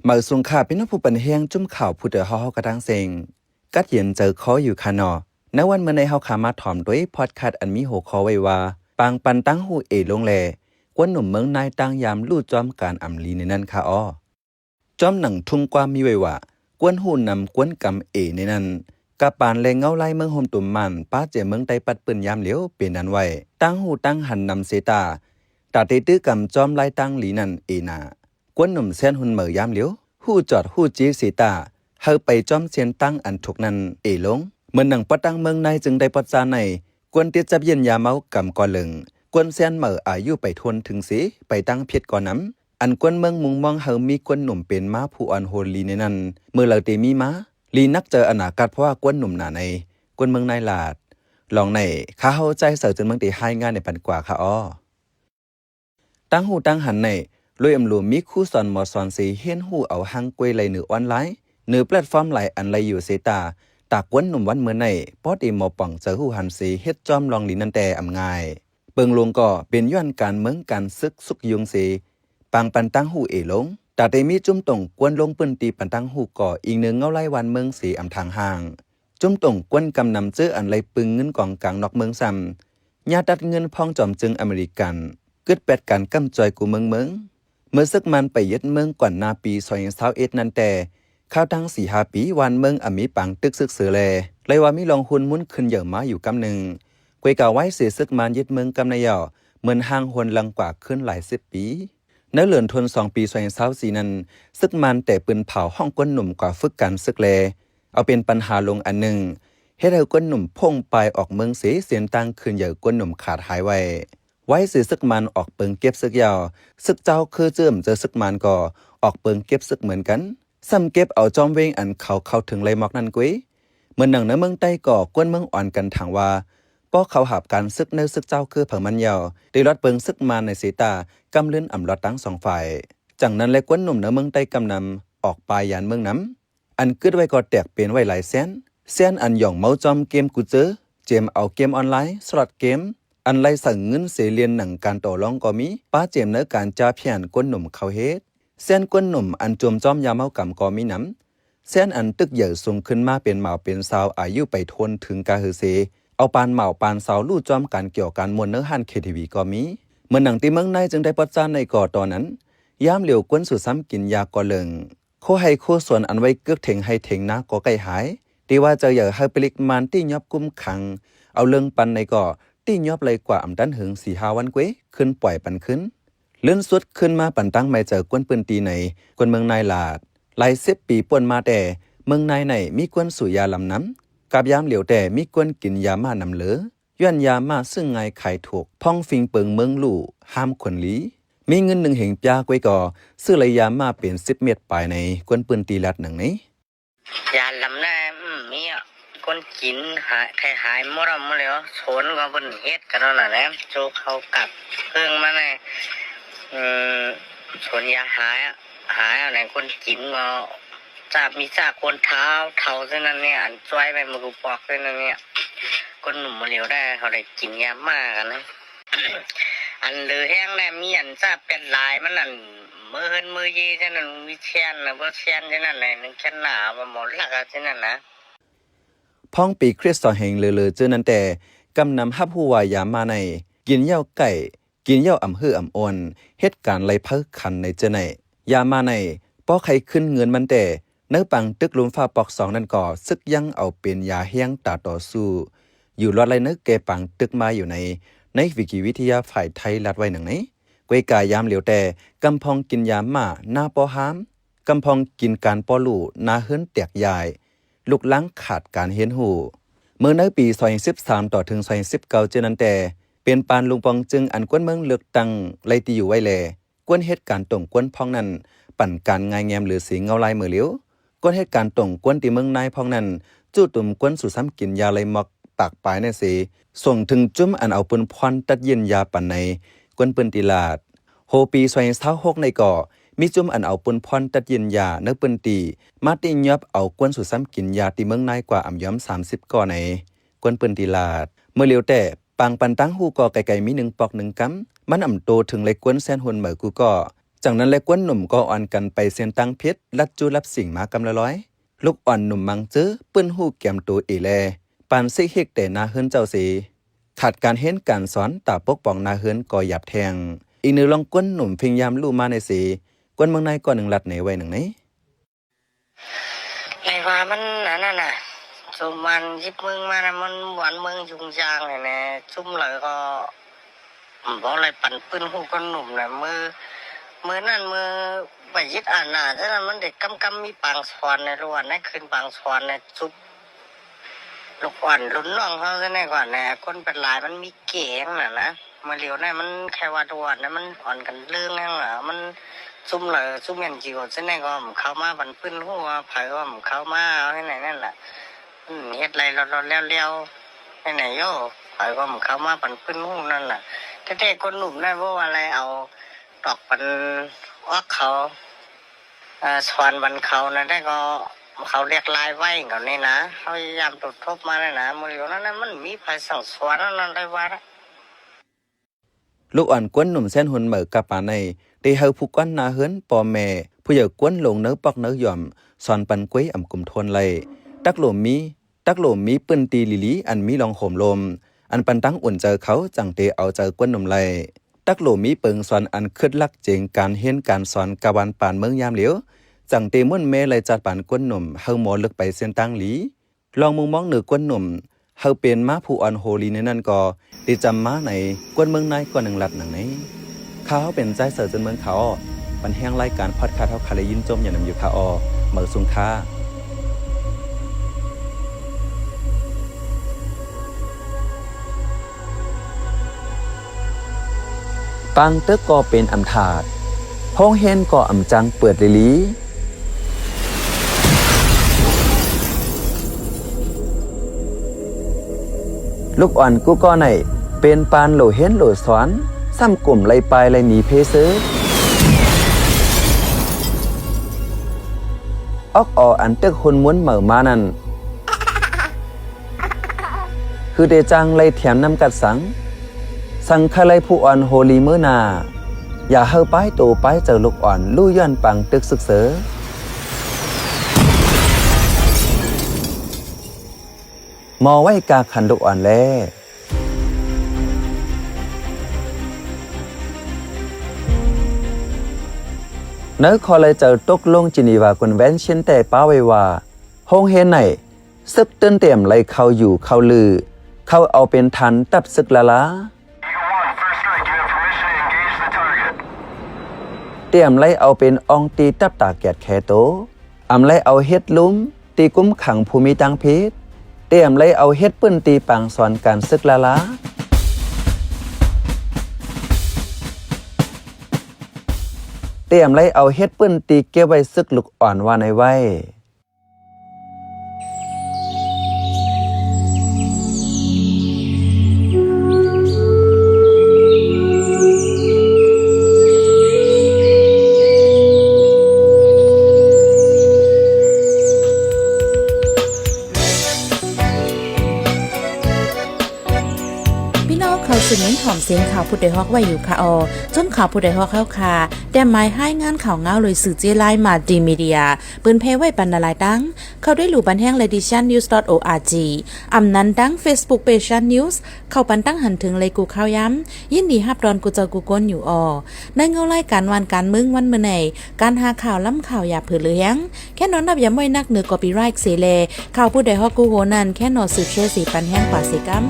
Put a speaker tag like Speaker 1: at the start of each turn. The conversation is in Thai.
Speaker 1: มาสุงขาเป็นผู้ปันเฮียงจุ่มข่าวผู้เดือเฮากระดังเซงกัดเย็นเจอคออยู่คานอในวันเมื่อในเฮาขามาถ่อมด้วยพอดคาสต์อันมีหัวข้อไว้ว่าปางปันตั้งหูลงแลกวนหนุ่มเมืองนายตั้งยามลู่จอมการอำลีในนั้นค่ะอ้อจอมหนังทุ่งกว่ามีไว้ว่ากวนหูนำกวนกำในนั้นกะปานแลเงาไล่เมืองโฮมตุ่มมันป้าเจเมืองไตปัดปืนยามเหลียวเป็นนั้นไว้ตั้งหูตั้งหันนำเสตาตาเตตื้อกำจอมไล่ตั้งหลีนั้นนากวนหนุ่มแซนหุนเหมยามเหลียวหู้จอดหู้จีสีตาเฮาไปจอมเชียนตั้งอันถูกนั้นลงเมื่อหนังปะตั้งเมืองในจึงได้ปดจาในกวนเตียจับเย็นยาเมากำก่อเหลึงกวนเซียนเหมออายุไปทวนถึงสีไปตั้งเพียรก่อนน้ำอันกวนเมืองมุงมองเฮามีกวนหนุ่มเป็นม้าผู้อ่อนโหลีในนั้นเมื่อเราเตมีม้าลีนักเจออนาคตเพราะว่ากวนหนุ่มหนาในกวนเมืองนายลาดลองในข้าเฮาใจเสือจนเมืองตีให้งานในปันกว่าค่ะอ้อตั้งหูตั้งหันในลอยอำลูมีคู่สอนมอสอนสีเฮียนหูเอาหังกวยไหลเหนือออนไลน์เหนือแพลตฟอร์มไหลอันไหลอยู่เสตาตากวนหนุ่มวันเมื่อในปอดหมอป่องเจอหูหันสีเฮ็ดจอมลองลีนันแต่อำง่ายเปิงลงก็เป็นย้อนการเมืองการซึกสุกยุงสีปางปันตั้งหูลงตาได้มีจุ่มตรงกวนลงปืนตีปันตั้งหูก่ออีกหนึ่งเงาไล่วันเมืองสีอำทางห่างจุ่มตรงกวนกำนำเจออันไหลปึงเงินกองกลางนอกเมืองซ้ำญาตัดเงินพองจอมจึงอเมริกันกึดแปดการกำจอยกูเมืองเมื่อซึกมันไปยึดเมืองก่อนนาปี2021นั้นแต่ข้าวตั้ง4-5 ปีวันเมืองอมีปังตึกซึกเสือเลยว่ามีลองหุนมุ้นขึ้นเยอะมาอยู่กำหนึ่งกวยกาไว้เสียซึกมันยึดเมืองกำในย่อเหมือนห้างหวนลังกว่าขึ้นหลาย10 ปีในเหลือนทน2 ปี2024นั้นซึกมันแต่ปืนเผาห้องก้นหนุ่มกว่าฝึกการซึกเอาเป็นปัญหาลงอันหนึ่งเฮ็ดให้ก้นหนุ่มพ่งไปออกเมืองเสียนตั้งขึ้นเยอะก้นหนุ่มขาดหายไว้สื่อซึกมันออกเปิงเก็บซึกยาวซึกเจ้าคือเจิมเจอซึกมันก็ออกเปิงเก็บซึกเหมือนกันซ้ำเก็บเอาจอมเวงอันเข้าถึงไรมอกนั่นกุ้ยเหมือนหนังในเมืองใต้ก่อกวนเมืองอ่อนกันทางว่าป้อเขาหับการซึกในซึกเจ้าคือเผิงมันยาวได้รอดเปิงซึกมันในสีตากำลื่นอ่ำรอดตั้งสองฝ่ายจังนั้นเลยกวนหนุ่มในเมืองใต้กำนำออกปลายยานเมืองน้ำอันกึดไว้ก็แตกเป็นไว้หลายแสนอันหย่องเมาจอมเกมกูเจอเจมเอาเกมออนไลน์สล็อตเกมอันไล่สั่งเงินเสียเรียนหนังการต่อรองก็มีป้าเจมเนื้อการจ่าเพียนก้นหนุ่มเขาเฮ็ดเส้นก้นหนุ่มอันจมจอมยาเมากำก็มีน้ำเส้นอันตึกใหญ่สูงขึ้นมาเป็นเหมาเป็นสาวอายุไปทนถึงกาฮือเซเอาปานเหมาปานสาวลู่จอมการเกี่ยวกันมวลเนื้อหันKTVก็มีเมื่อหนังตีเมืองในจึงได้ปัจจานในก่อตอนนั้นยามเหลียวก้นสุดซ้ำกินยาก่อเลิงโคให้โคส่วนอันไว้เกือกเถงให้เถงนะก็ใกล้หายตีว่าจะอย่าให้ปลิกมันที่ยอบกุมขังเอาเลิงปันในก่อตียอบเลยกว่าอำดันหึง4-5 วันเว้ขึ้นปล่อยปันขึ้นเลื่อนสุดขึ้นมาปันตั้งไม่เจอกวนปืนตีในกวนเมืองนายลาดหลาย10 ปีป่วนมาแต่เมืองนายในมีกวนสุยาลำน้ำกับยามเหลียวแต่มีกวนกินยามานำเหลือย้อนยามาซึ่งไงไข่ถูกพ่องฟิงเปิงเมืองลู่ห้ามคนลีมีเงิน1 เหงปยากไว้ก่อซื้อเลยยามาเป็น10 เม็ดปลายในกวนปืนตีลัดหนังนี้
Speaker 2: ยาลำน้ำมีคนกินหายหมดแล้วชนก็บนเฮ็ดกันแล้วนะโจเขากับเพิ่งมาในชนยาหายอะไรคนกินก็จะมีจากคนเท้าเส้นนั้นเนี่ยอันจ้อยไปมือปอกเส้นนั้นเนี่ยคนหนุ่มมาเร็วได้เขาได้กินยามากกันนะ อันเลือแห้งแน่มีอันจะเป็นลายมันนั่นมือยีเช่นนั้นมีเชียนนะเพราะเชียนเช่นนั้นไหนนึงแค่หนามาหมดหลักเช่นนั้นนะ
Speaker 1: พ่องปีคริสต์แห่งเลอเจอนั้นแต่กำนำฮับหัวยามาในกินเหย้าไก่กินเหย้าอ่ำอ่อนเหตุการณ์ไรเพิกขันในเจไหนยามาในป้อไข่ขึ้นเงินมันแต่เนื้อปังตึกลุมฟ้าปอก2นั่นก่อซึกยังเอาเป็นยาเฮียงตาต่อสู้อยู่รอดไรเนื้อแกปังตึกมาอยู่ในวิกิวิทยาฝ่ายไทยลัดไว้หนังไหนกวยกายามเหลียวแต่กำพองกินยามมาหน้าป้อห้ามกำพองกินการป้อลู่นาเฮิรนแตกยายลูกล้างขาดการเห็นหูเมื่อในปี2013ต่อถึง2019เจนั้นแต่เป็นปานลุงปองจึงอันกวนเมืองเลือกตั้งไล่ตีอยู่ไว้แลกวนเหตุการณ์ตรงกวนพองนั้นปั่นการงายแงมหรือสีเงาลายมือเหลียวกวนเหตุการณ์ตรงกวนตีเมืองนายพองนั้นจู่ตุ่มกวนสู่ซ้ำกินยาไลมอกปากปลายในสีส่งถึงจุ้มอันเอาปืนพรตัดเย็นยาปั่นในกวนปืนตีลาดโฮปี2026ในก่อมีจุ่มอันเอาปนพรตัดเย็นยาเนื้อปืนตีมาติยอบเอากวนสู่ซ้ำกินยาตีเมืองนายกว่าอ่ำย้อม30ก่อในกวนปืนตีลาดเมื่อเลียวแต่ปังปันตั้งหูก่อไก่มี1 ปอก 1 กำมันอ่ำโตถึงเลยกวนแซนหุนเหมือกูก็ จากนั้นและกวนหนุ่มก็อ่อนกันไปเส้นตั้งเพชรลัดจูรับสิ่งมากำละร้อยลูกอ่อนหนุ่มมังจื้อปื้นหูแก้มตัวอีแลปานซิเฮกแต่นาเฮิรนเจ้าสีขาดการเห็นการสอนตาปกป้องนาเฮิรนก่อหยับแทงอีกนึงลองกวนหนุ่มพยายามลู่มาในสีกวนเมืองในก่อนหนึ่งลัดไหนไว้หนึ่งนี้
Speaker 2: ในว่ามันนั่นน่ะซุมมันยิบมึงมานะมันหวานเมืองยุงยางเลยนะซุ่มเลยก็บอกอะไรปั่นปืนหูคนหนุ่มนะมือนั่นมือไปยึดอ่านน่ะฉะนั้นมันเด็กกำมีปางสอนในรวนนะคืนปางสอนในซุปลูกอ่อนลุ้นน้องเขาซะแน่ก่อนนะคนเป็นลายมันมีเก๋งน่ะนะมาเหลียวนี่มันแค่ว่าดวนนะมันอ่อนกันเรื่องนั่นแหละมันซุ่มเลยซุ่มยันจีวซะแน่ก็เข้ามาปั่นปืนหูว่าเผยว่าเข้ามาเอาให้ไหนนั่นแหละเฮ็ดไรเราเลี้ยวให้ไหนโย่เผยว่าเข้ามาปั่นปืนหูนั่นแหละแท้ๆคนหนุ่มได้เพราะว่าอะไรเอาดอกปันว่าเขาสวนบันเขานะได้ก็เขาเรียกลายไว้เขานี่นะเขาพยายามตรวจทบมาเลยนะมือเหลียวนั้นมันมีภัยสั่งสวนนั่นได้ว่า
Speaker 1: ลูกอ่อนกวนหนุ่มเส้นหุ่นเหมือกะปาในได้เฮาผู้ก้อนนาเฮิรนปอแม่ผู้ใหญ่กวนลงเนื้อปอกเนื้อย่อมสอนปันกุ้ยอ่ำกลุ่มทนไหลตักโหลมีปืนตีลิลีอันมีลองโหมลมอันปันตั้งอุ่นเจอเขาจังเตเอาเจอกวนหนุ่มไหลตักโหลมีเปิงสอนอันคึดลักเจงการเห็นการสอนกะวันปานเมืองยามเหลียวจังเตมุ่นเมเลยจัดปานกวนหนุ่มเฮาหมอลึกไปเส้นตั้งหลีลองมุงมองเหนือกวนหนุ่มเฮาเป็นม้าผู้อ่อนโฮลีในนั่นก็ได้จำม้าในกวนเมืองในกว่าหนึ่งลัดหนังไหนเขาเป็นใจเสือจนเมืองเขาปันแห้งรายการพอดคาสต์เฮาคาเลยยินจมอย่างนำอยู่คาอเหมือสุงค่าปังเตึกก็เป็นอำถาดห้องเฮนก็อำจังเปิดลิลีลูกอ่อนกูก็ไหนเป็นปานโหลเฮนโหลสอนซ้ำกลุ่มไล่ปลายไล่หนีเพซื้อออกอันตึกหุ่นม้วนเหม่อมานั่นคือเดจังไล่แถมน้ำกัดสังคาไลผู้อ่อนโฮลีเมื่อนาอย่าเฮาป้ายโตป้ายเจอลูกอ่อนลู่ย้อนปังตึกศึกเสอมอไว้กาขันลูกอ่อนแลเนื้อคอเลยเจอตกลงจินีวาคนแว้นเช่นแต่ป้าไว้ว่าห้องเฮนไหนซึกเตือนเต็มไรเขาอยู่เขาลือเขาเอาเป็นทันตับซึกละเตรียมไล่เอาเป็นอองตีตับตาแกดแคโตอำไล่เอาเฮ็ดลุ้มตีกุ้มขังภูมิตังเพชรเตรียมไล่เอาเฮ็ดปื้นตีปังสอนการซึกละเตรียมไล่เอาเฮ็ดปื้นตีเก็บไว้ซึกลูกอ่อนว่าในไว้
Speaker 3: เขาสืบเน้นถ่อมเสียงข่าวผู้ใดฮอกไว้อยู่ค่ะจนข่าวผู้ใดฮอกเข้าค่ะแต่หมายให้งานข่าวเงาเลยสื่อเจไลมาดีมีเดียปืนเพไว้บรรณาลายตั้งเข้าได้หลู่บันแห้ง lediciannews.org อำนั้นตั้ง Facebook page news เข้าปันตั้งหันถึงเลยกูข่าวย้ำยินดีฮับดอนกูเจอกูก้นอยู่ในเงาไล่การวันการมึงวันเมื่อไหนการหาข่าวล้ำข่าวอย่าเผือเลี้ยงแค่นอนนับย้ำไว้นักเหนือกอปีไรค์เสเลข่าวผู้ใดฮอกกูโหนันแค่นอนสืบเชื่อสีปันแห้งกว่าเสกัม